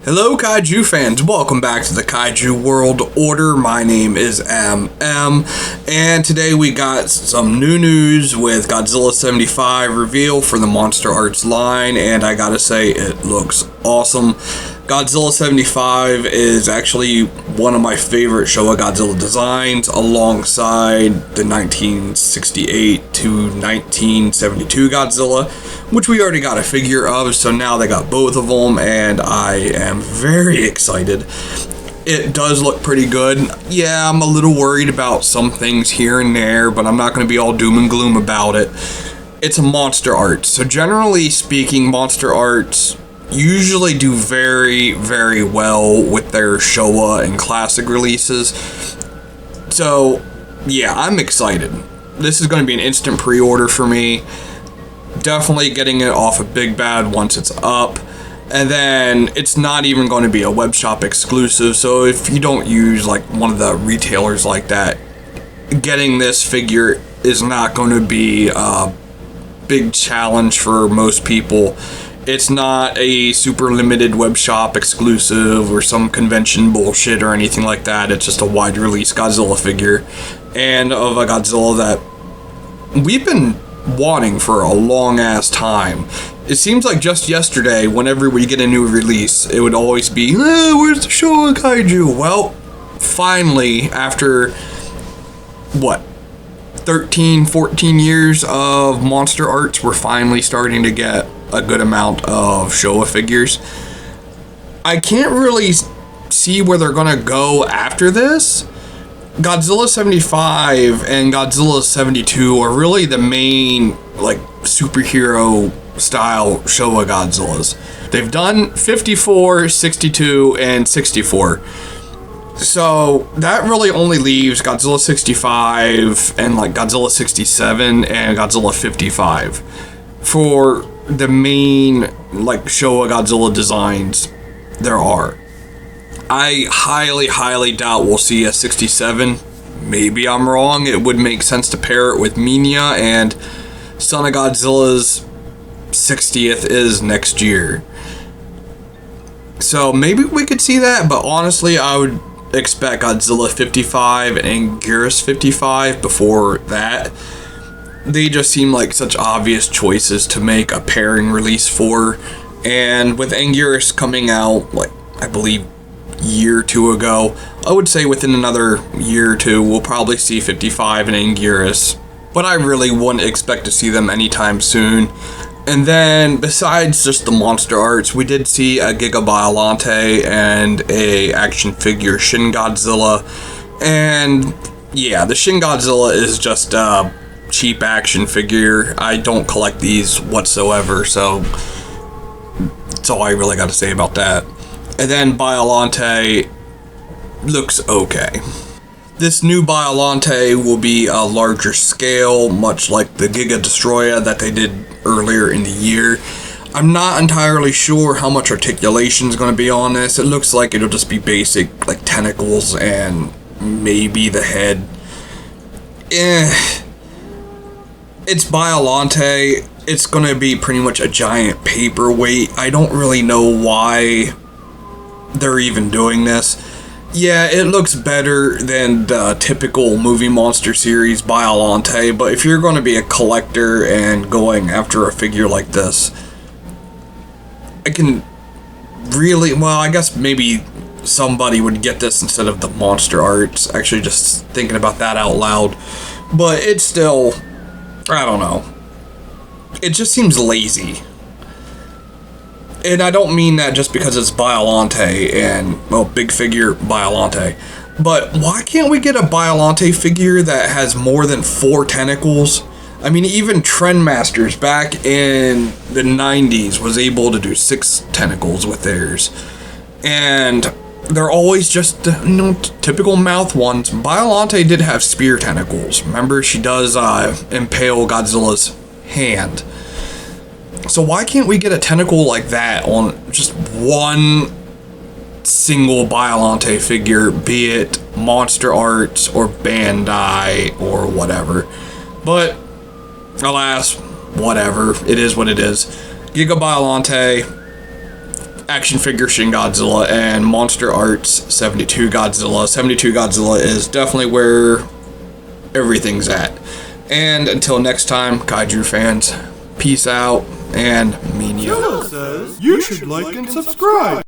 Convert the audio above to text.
Hello Kaiju fans, welcome back to the Kaiju World Order. My name is MM, and today we got some new news with Godzilla 75 reveal for the Monster Arts line, and I gotta say, it looks awesome. Godzilla 75 is actually one of my favorite Showa Godzilla designs, alongside the 1968 to 1972 Godzilla, which we already got a figure of, so now they got both of them, and I am very excited. It does look pretty good. Yeah, I'm a little worried about some things here and there, but I'm not going to be all doom and gloom about it. It's a Monster Arts, so generally speaking, Monster Arts usually do very, very well with their Showa and classic releases. So, yeah, I'm excited. This is going to be an instant pre-order for me. Definitely getting it off of Big Bad once it's up. And then it's not even going to be a web shop exclusive, so if you don't use like one of the retailers like that, getting this figure is not going to be a big challenge for most people. It's not a super limited web shop exclusive or some convention bullshit or anything like that. It's just a wide release Godzilla figure, and of a Godzilla that we've been wanting for a long ass time. It seems like just yesterday, whenever we get a new release, it would always be, where's the Showa Kaiju? Well, finally, after what, 13, 14 years of Monster Arts, we're finally starting to get a good amount of Showa figures. I can't really see where they're gonna go after this. Godzilla 75 and Godzilla 72 are really the main, like, superhero style Showa Godzillas. They've done 54, 62, and 64. So that really only leaves Godzilla 65 and like Godzilla 67 and Godzilla 55 for the main like Showa Godzilla designs there are. I highly doubt we'll see a 67. Maybe I'm wrong. It would make sense to pair it with Minya, and Son of Godzilla's 60th is next year. So maybe we could see that, but honestly, I would expect Godzilla 55 and Anguirus 55 before that. They just seem like such obvious choices to make a pairing release for, and with Anguirus coming out, like, I believe year or two ago, I would say within another year or two we'll probably see 55 and Anguirus, but I really wouldn't expect to see them anytime soon. And then besides just the Monster Arts, we did see a Giga Biollante and a action figure Shin Godzilla, and yeah, the Shin Godzilla is just a cheap action figure. I don't collect these whatsoever, so that's all I really got to say about that. And then Biollante looks okay. This new Biollante will be a larger scale, much like the Giga Destroyer that they did earlier in the year. I'm not entirely sure how much articulation is going to be on this. It looks like it'll just be basic, like tentacles and maybe the head. It's Biollante. It's going to be pretty much a giant paperweight. I don't really know why they're even doing this. Yeah, it looks better than the typical movie monster series Biollante, but if you're going to be a collector and going after a figure like this, I can really, well, I guess maybe somebody would get this instead of the Monster Arts, actually just thinking about that out loud, but it's still, I don't know, it just seems lazy. And I don't mean that just because it's Biollante and, well, big figure Biollante. But why can't we get a Biollante figure that has more than 4 tentacles? I mean, even Trendmasters back in the 90s was able to do 6 tentacles with theirs. And they're always just, typical mouth ones. Biollante did have spear tentacles. Remember, she does impale Godzilla's hand. So why can't we get a tentacle like that on just one single Biollante figure, be it Monster Arts or Bandai or whatever? But alas, whatever. It is what it is. Giga Biollante, action figure Shin Godzilla and Monster Arts 72 Godzilla. 72 Godzilla is definitely where everything's at. And until next time, Kaiju fans, peace out and mean you. Says you should like and subscribe.